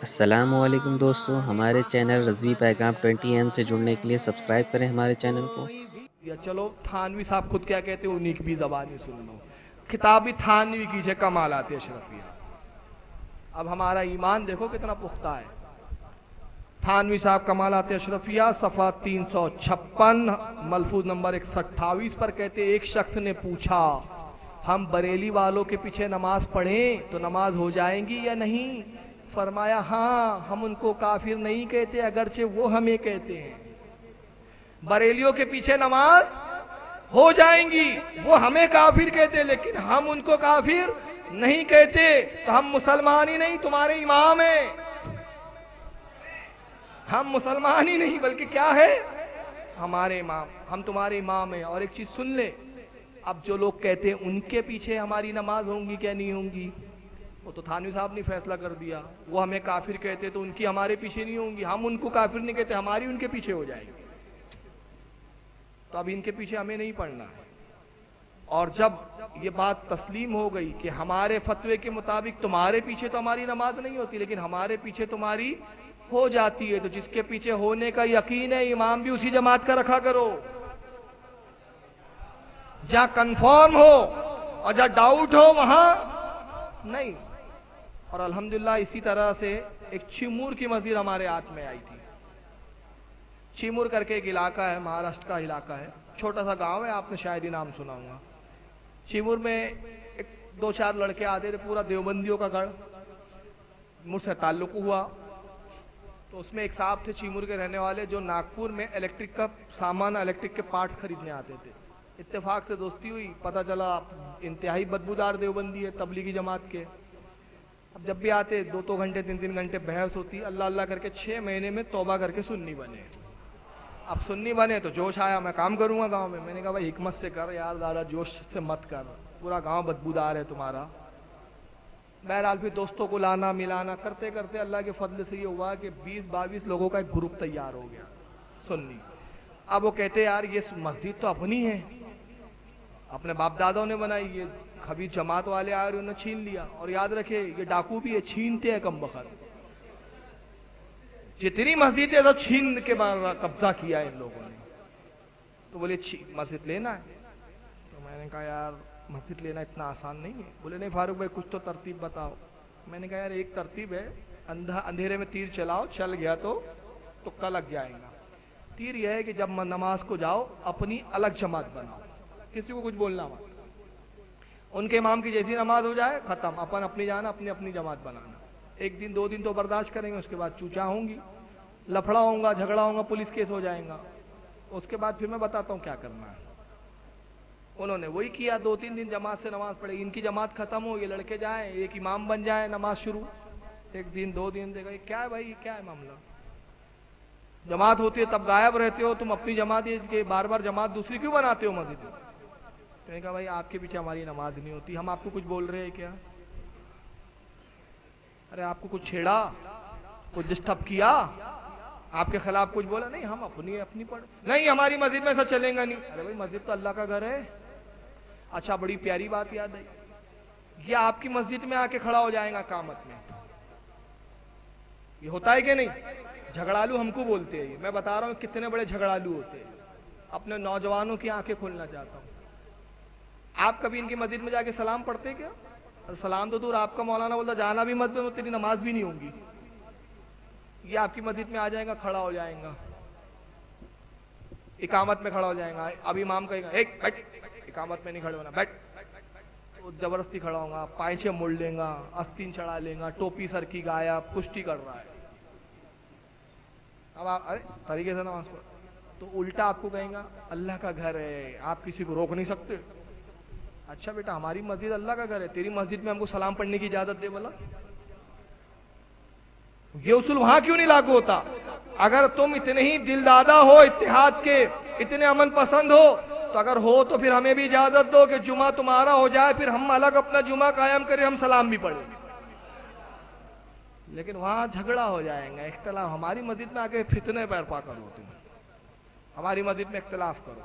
अस्सलामुअलैकुम दोस्तों, हमारे चैनल रज़वी पैगाम 20 से जुड़ने के लिए सब्सक्राइब करें हमारे चैनल को। या चलो थानवी साहब खुद क्या कहते हैं उन्हीं की भी जबानी सुन लो। किताबी थानवी की है कमालात अशरफिया। अब हमारा ईमान देखो कितना पुख्ता है। थानवी साहब कमालात अशरफिया सफ़ा 356 मलफूज नंबर 128 पर कहते एक शख्स ने पूछा, हम बरेली वालों के पीछे नमाज पढ़ें तो नमाज हो जाएंगी या नहीं? फरमाया हाँ, हम उनको काफिर नहीं कहते अगरचे वो हमें कहते हैं। बरेलियों के पीछे नमाज हो जाएंगी, वो हमें काफिर कहते लेकिन हम उनको काफिर नहीं कहते। तो हम मुसलमान ही नहीं, तुम्हारे इमाम हैं। हम मुसलमान ही नहीं बल्कि क्या है, हमारे इमाम। हम तुम्हारे इमाम हैं। और एक चीज सुन ले, अब जो लोग कहते हैं उनके पीछे हमारी नमाज होंगी क्या नहीं होंगी, वो तो थानवी साहब ने फैसला कर दिया। वो हमें काफिर कहते तो उनकी हमारे पीछे नहीं होंगी, हम उनको काफिर नहीं कहते, हमारी उनके पीछे हो जाएगी। तो अब इनके पीछे हमें नहीं पढ़ना है। और जब ये बात तस्लीम हो गई कि हमारे फतवे के मुताबिक तुम्हारे पीछे तो हमारी नमाज नहीं होती लेकिन हमारे पीछे तुम्हारी हो जाती है, तो जिसके पीछे होने का यकीन है इमाम भी उसी जमात का रखा करो। जहां कंफर्म हो और जहां डाउट हो वहां नहीं। और अल्हम्दुलिल्लाह इसी तरह से एक चिमूर की मस्जिद हमारे हाथ में आई थी। चिमूर करके एक इलाका है, महाराष्ट्र का इलाका है, छोटा सा गांव है, आपने शायद ही नाम सुना होगा। चिमूर में एक दो चार लड़के आते थे, पूरा देवबंदियों का गढ़, मुझसे ताल्लुक हुआ। तो उसमें एक साहब थे चिमूर के रहने वाले जो नागपुर में इलेक्ट्रिक का सामान, इलेक्ट्रिक के पार्ट्स खरीदने आते थे। इत्तेफाक से दोस्ती हुई, पता चला इंतहाई बदबूदार देवबंदी है, तबलीगी जमात के। अब जब भी आते 2-2 घंटे 3-3 घंटे बहस होती, अल्लाह अल्लाह करके 6 महीने में तौबा करके सुन्नी बने। अब सुन्नी बने तो जोश आया, मैं काम करूंगा गांव में। मैंने कहा भाई हिकमत से कर यार, ज़्यादा जोश से मत कर, पूरा गांव बदबूदार है तुम्हारा। बहरहाल फिर दोस्तों को लाना मिलाना करते करते अल्लाह के फजल से ये हुआ कि 20-22 लोगों का एक ग्रुप तैयार हो गया सुन्नी। अब वो कहते यार ये मस्जिद तो अपनी है, अपने बाप दादाओं ने बनाई, ये कभी जमात वाले आए और उन्होंने छीन लिया। और याद रखे ये डाकू भी है, छीनते हैं कम बखत। जितनी मस्जिद है सब छीन के कब्जा किया इन लोगों ने। तो बोले मस्जिद लेना है। तो मैंने कहा यार मस्जिद लेना इतना आसान नहीं है। बोले नहीं फारूक भाई कुछ तो तरतीब बताओ। मैंने कहा यार एक तरतीब है, अंधेरे में तीर चलाओ, चल गया तो तुक्का लग जाएगा। तीर यह है कि जब नमाज को जाओ अपनी अलग जमात बनाओ, किसी को कुछ बोलना मत। उनके इमाम की जैसी नमाज हो जाए खत्म, अपन अपनी जाना, अपनी अपनी जमात बनाना। 1 दिन 2 दिन तो बर्दाश्त करेंगे, उसके बाद चूचा होंगी, लफड़ा होगा, झगड़ा होगा, पुलिस केस हो जाएगा। उसके बाद फिर मैं बताता हूँ क्या करना है। उन्होंने वही किया, 2-3 दिन जमात से नमाज पढ़ी। इनकी जमात खत्म हो, ये लड़के जाए, एक इमाम बन जाए, नमाज शुरू। 1 दिन 2 दिन देखा क्या है भाई, क्या है मामला। जमात होती है तब गायब रहते हो, तुम अपनी जमात के बार बार जमात दूसरी क्यों बनाते हो मस्जिद में। तो कहा भाई आपके पीछे हमारी नमाज नहीं होती, हम आपको कुछ बोल रहे हैं क्या? अरे आपको कुछ छेड़ा, कुछ डिस्टर्ब किया, आपके खिलाफ कुछ बोला? नहीं, हम अपनी अपनी पढ़, नहीं हमारी मस्जिद में ऐसा चलेगा नहीं। अरे भाई मस्जिद तो अल्लाह का घर है। अच्छा बड़ी प्यारी बात याद आई, ये आपकी मस्जिद में आके खड़ा हो जाएगा कामत में। ये होता है कि नहीं? झगड़ालू हमको बोलते हैं, मैं बता रहा हूं कितने बड़े झगड़ालू होते हैं। अपने नौजवानों की आंखें खोलना चाहता हूं। आप कभी इनकी मस्जिद में जाके सलाम पढ़ते क्या? सलाम तो दूर, आपका मौलाना बोलता जाना भी मत, में तेरी नमाज भी नहीं होगी। ये आपकी मस्जिद में आ जाएगा, खड़ा हो जाएगा, इकामत में खड़ा हो जाएगा। अब इमाम कहेगा एक बैठ, इकामत में नहीं खड़े होना, बैठ। तो जबरदस्ती खड़ा होगा, पायछे मोड़ लेगा, आस्तीन चढ़ा लेगा, टोपी सर की गायब, कुश्ती कर रहा है। अब आप अरे तरीके से नमाज पढ़, तो उल्टा आपको कहेगा अल्लाह का घर है, आप किसी को रोक नहीं सकते। अच्छा बेटा हमारी मस्जिद अल्लाह का घर है, तेरी मस्जिद में हमको सलाम पढ़ने की इजाजत दे बोला? ये उसूल वहां क्यों नहीं लागू होता? अगर तुम इतने ही दिलदादा हो, इत्तेहाद के इतने अमन पसंद हो, तो अगर हो तो फिर हमें भी इजाजत दो कि जुमा तुम्हारा हो जाए, फिर हम अलग अपना जुमा कायम करें, हम सलाम भी पढ़े। लेकिन वहां झगड़ा हो जाएगा, इख्तलाफ। हमारी मस्जिद में आके फितने बर्पा करो, तुम हमारी मस्जिद में इख्तलाफ करो।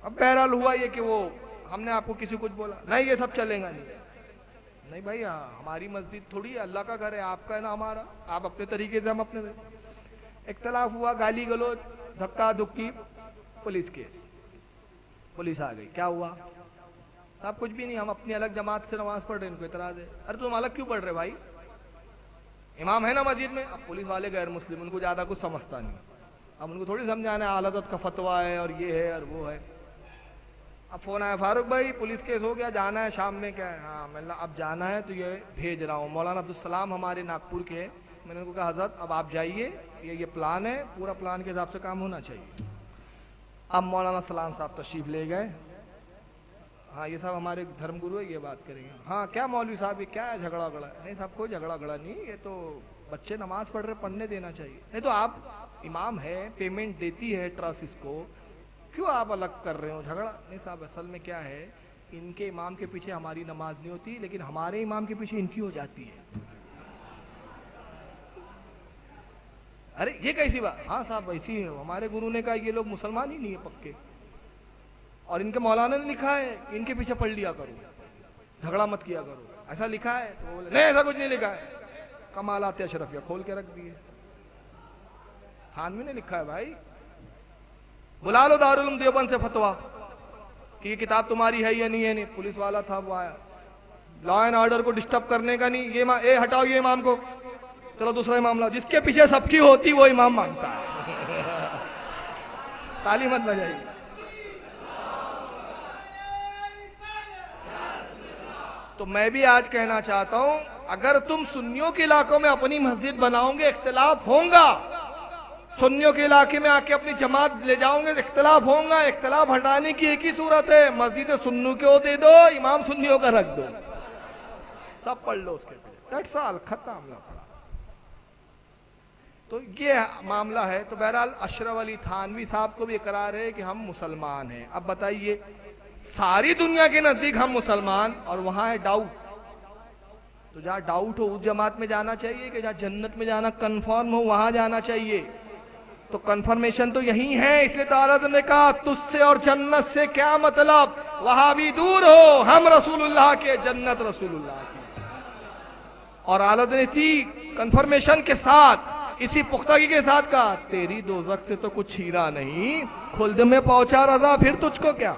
अब बहरहाल हुआ ये कि वो हमने आपको किसी कुछ बोला नहीं, ये सब चलेगा नहीं, नहीं भाई, हमारी मस्जिद थोड़ी है, अल्लाह का घर है, आपका है ना हमारा, आप अपने तरीके से, हम अपने तरीके। इख्तलाफ हुआ, गाली गलोच, धक्का धुक्की, पुलिस केस, पुलिस आ गई। क्या हुआ साहब? कुछ भी नहीं, हम अपनी अलग जमात से नमाज पढ़ रहे हैं, इनको इतराज है। अरे तुम अलग क्यों पढ़ रहे भाई, इमाम है ना मस्जिद में। अब पुलिस वाले गैर मुस्लिम, उनको ज्यादा कुछ समझता नहीं, अब उनको थोड़ी समझाना है आलत का फतवा है और ये है और वो है। अब फोन आया, फारूक भाई पुलिस केस हो गया, जाना है शाम में। क्या है? हाँ मैंने अब जाना है, तो ये भेज रहा हूँ। मौलाना अब्दुल सलाम हमारे नागपुर के हैं। मैंने उनको कहा हजरत अब आप जाइए, ये प्लान है, पूरा प्लान के हिसाब से काम होना चाहिए। अब मौलाना सलाम साहब तशरीफ ले गए। हाँ ये साहब हमारे धर्मगुरु है, ये बात करेंगे। हाँ क्या मौलवी साहब, ये क्या है, झगड़ा वगड़ा? नहीं साहब कोई झगड़ा वगड़ा नहीं, ये तो बच्चे नमाज पढ़ रहे, पढ़ने देना चाहिए। नहीं तो आप इमाम है, पेमेंट देती है ट्रस्ट इसको, क्यों आप अलग कर रहे हो झगड़ा? नहीं साहब असल में क्या है, इनके इमाम के पीछे हमारी नमाज नहीं होती, लेकिन हमारे इमाम के पीछे इनकी हो जाती है। अरे ये कैसी बात? हाँ साहब ऐसी है, हमारे गुरु ने कहा ये लोग मुसलमान ही नहीं है पक्के, और इनके मौलाना ने लिखा है इनके पीछे पढ़ लिया करो, झगड़ा मत किया करो, ऐसा लिखा है। तो बोले नहीं ऐसा कुछ नहीं लिखा है। कमालात अशरफिया खोल के रख दिए, थानवी ने लिखा है भाई। बुला लो दारुल उलूम देवबंद से फतवा कि ये किताब तुम्हारी है या नहीं है। नहीं, पुलिस वाला था वो आया, लॉ एंड ऑर्डर को डिस्टर्ब करने का नहीं, ये हटाओ ये इमाम को, चलो दूसरा इमाम लाओ। जिसके पीछे सबकी होती वो इमाम मांगता है। ताली मत बजाइए। तो मैं भी आज कहना चाहता हूं, अगर तुम सुन्नियों के इलाकों में अपनी मस्जिद बनाओगे इख्तिलाफ होगा, सुन्नियों के इलाके में आके अपनी जमात ले जाओगे इख्तिलाफ होगा। इख्तिलाफ हटाने की एक ही सूरत है, मस्जिद सुन्नियों को दे दो, इमाम सुन्नियों का रख दो, सब पढ़ लो उसके पीछे, दैट्स ऑल, खत्म। तो ये मामला है। तो बहरहाल अशरफ अली थानवी साहब को भी इकरार है कि हम मुसलमान हैं। अब बताइए, सारी दुनिया के नजदीक हम मुसलमान, और वहां है डाउट। तो जहां डाउट हो उस जमात में जाना चाहिए कि जहां जन्नत में जाना कंफर्म हो वहां जाना चाहिए। तो कंफर्मेशन तो यही है, इसलिए तो आला ने कहा तुझसे और जन्नत से क्या मतलब, वहां भी दूर हो, हम रसूलुल्लाह के, जन्नत रसूलुल्लाह की। और आला ने इसी कंफर्मेशन के साथ, इसी पुख्तगी के साथ कहा तेरी दोज़ख से तो कुछ छीना नहीं, खुल्द में पहुंचा रज़ा, फिर तुझको क्या।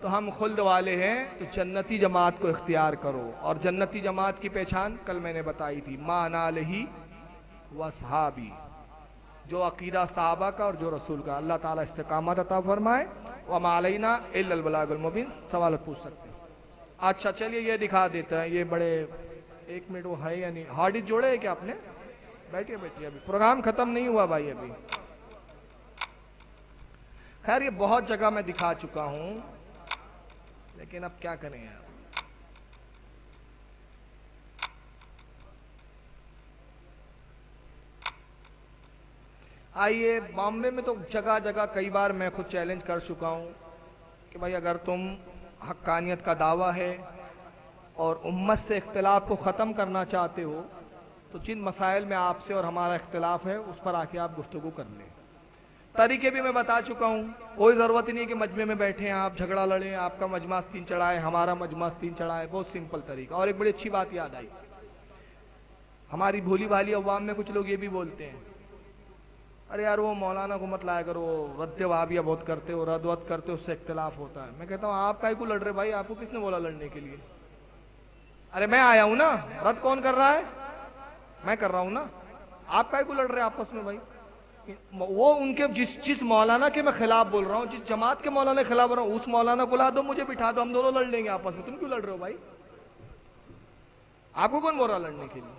तो हम खुल्द वाले हैं, तो जन्नती जमात को इख्तियार करो। और जन्नती जमात की पहचान कल मैंने बताई थी, माना लही व सहाबी, जो अकीदा साहबा का और जो रसूल का। अल्लाह ताला इस्तिकामत अता फरमाए। व मालैना इल्लल बलागुल मुबीन। सवाल पूछ सकते हैं? अच्छा चलिए ये दिखा देते हैं, ये बड़े, एक मिनट वो है या नहीं, हार्ड डिस्क जोड़े है क्या आपने? बैठिए बैठिए, अभी प्रोग्राम खत्म नहीं हुआ भाई अभी। खैर ये बहुत जगह मैं दिखा चुका हूं, लेकिन अब क्या करें यार। आइए, बॉम्बे में तो जगह जगह कई बार मैं खुद चैलेंज कर चुका हूं कि भाई अगर तुम हक्कानियत का दावा है और उम्मत से इख्तिलाफ को ख़त्म करना चाहते हो, तो जिन मसाइल में आपसे और हमारा इख्तिलाफ है उस पर आके आप गुफ्तगू कर लें। तरीके भी मैं बता चुका हूँ, कोई ज़रूरत नहीं है कि मजमे में बैठे हैं आप झगड़ा लड़ें, आपका मजमा आस्तीन चढ़ाए, हमारा मजमा आस्तीन चढ़ाए, बहुत सिंपल तरीका। और एक बड़ी अच्छी बात याद आई, हमारी भोली भाली अवाम में कुछ लोग ये भी बोलते हैं, अरे यार वो मौलाना को मत लाया करो, रद्द वहाबिया बहुत करते हो, रद्द करते हो, उससे इख्तिलाफ होता है। मैं कहता हूँ आप काहे को लड़ रहे भाई, आपको किसने बोला लड़ने के लिए? अरे मैं आया हूं ना, रद्द कौन कर रहा है? मैं कर रहा हूं ना, आप काहे को लड़ रहे आपस में भाई? वो उनके जिस मौलाना के मैं खिलाफ बोल रहा हूँ, जिस जमात के मौलाना के खिलाफ बोल रहा हूँ, उस मौलाना को ला दो, मुझे बिठा दो, हम दोनों लड़ लेंगे आपस में। तुम क्यों लड़ रहे हो भाई? आपको कौन बोल रहा लड़ने के लिए?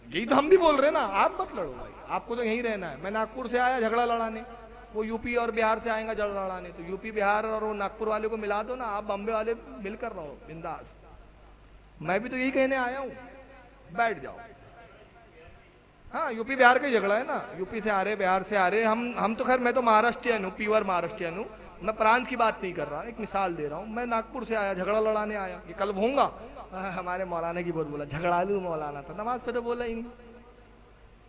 यही तो हम भी बोल रहे हैं ना, आप मत लड़ो भाई, आपको तो यहीं रहना है। मैं नागपुर से आया झगड़ा लड़ाने, वो यूपी और बिहार से आएगा झगड़ा लड़ाने, तो यूपी बिहार और वो नागपुर वाले को मिला दो ना, आप बॉम्बे वाले मिलकर रहो बिंदास। मैं भी तो यही कहने आया हूं, बैठ जाओ। हाँ यूपी बिहार का झगड़ा है ना, यूपी से आ रहे, बिहार से आ रहे, हम तो खैर, मैं तो महाराष्ट्रियन हूँ, प्योर महाराष्ट्रियन हूँ, मैं प्रांत की बात नहीं कर रहा, एक मिसाल दे रहा हूँ। मैं नागपुर से आया, झगड़ा लड़ाने आया, ये कल होऊंगा, हमारे मौलाना की बहुत बोला, झगड़ालू मौलाना था, नमाज पे तो बोला ही नहीं,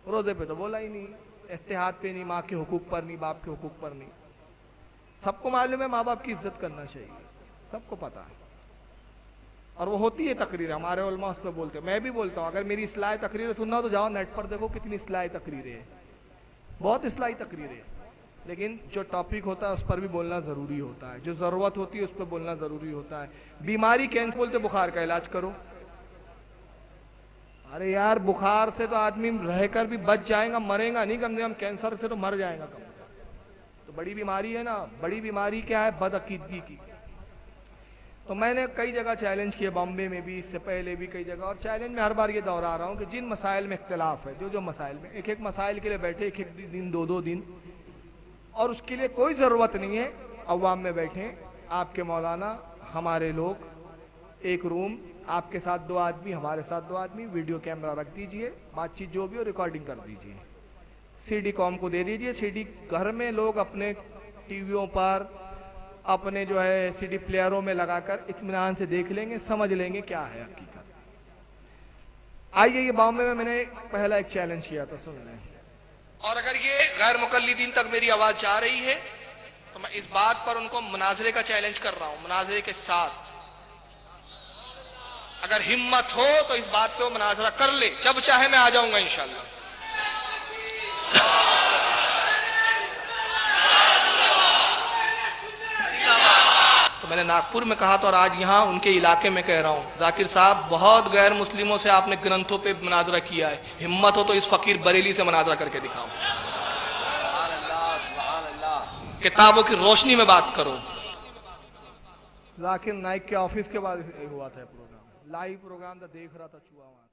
रोजे पे तो बोला ही नहीं, इत्तेहाद पे नहीं, माँ के हुकूक पर नहीं, बाप के हुकूक पर नहीं। सबको मालूम है माँ बाप की इज्जत करना चाहिए, सबको पता है। और वो होती है तकरीर, हमारे उलमा उस पर बोलते हैं, मैं भी बोलता हूँ। अगर मेरी इस्लाही तकरीर सुनना हो तो जाओ नेट पर देखो कितनी इस्लाही तकरीरें हैं, बहुत इस्लाही तकरीरें। लेकिन जो टॉपिक होता है उस पर भी बोलना ज़रूरी होता है, जो ज़रूरत होती है उस पर बोलना ज़रूरी होता है। बीमारी कैंसर बोलते बुखार का इलाज करो, अरे यार बुखार से तो आदमी रहकर भी बच जाएगा, मरेगा नहीं, कम से कम कैंसर से तो मर जाएगा कम। तो बड़ी बीमारी है ना, बड़ी बीमारी क्या है, बदअकीदगी की। तो मैंने कई जगह चैलेंज किए, बॉम्बे में भी, इससे पहले भी कई जगह, और चैलेंज में हर बार ये दोहरा रहा हूँ कि जिन मसाइल में इख्तिलाफ है, जो मसाइल में, एक एक मसाइल के लिए बैठे एक एक दिन, दो दो दिन, और उसके लिए कोई ज़रूरत नहीं है अवाम में बैठे, आपके मौलाना, हमारे लोग, एक रूम, आपके साथ 2 आदमी, हमारे साथ 2 आदमी, वीडियो कैमरा रख दीजिए, बातचीत जो भी हो रिकॉर्डिंग कर दीजिए, सीडी कॉम को दे दीजिए, सीडी घर में लोग अपने टीवियों पर, अपने जो है सीडी प्लेयरों में लगाकर इत्मीनान से देख लेंगे, समझ लेंगे क्या है हकीकत। आइए, ये बॉम्बे में मैंने पहला एक चैलेंज किया था, सुन लें। और अगर ये गैर मुकल्लिदीन तक मेरी आवाज जा रही है तो मैं इस बात पर उनको मुनाजरे का चैलेंज कर रहा हूं, मुनाजरे के साथ। अगर हिम्मत हो तो इस बात पे वो मुनाजरा कर ले, जब चाहे मैं आ जाऊंगा इंशाल्लाह। तो मैंने नागपुर में कहा था और आज यहाँ उनके इलाके में कह रहा हूँ, जाकिर साहब बहुत गैर मुस्लिमों से आपने ग्रंथों पे मुनाजरा किया है, हिम्मत हो तो इस फकीर बरेली से मुनाजरा करके दिखाओ, किताबों की रोशनी में बात करो। जाकिर नाइक के ऑफिस के बाद हुआ था प्रोग्राम, लाइव प्रोग्राम था, देख रहा था चुआ।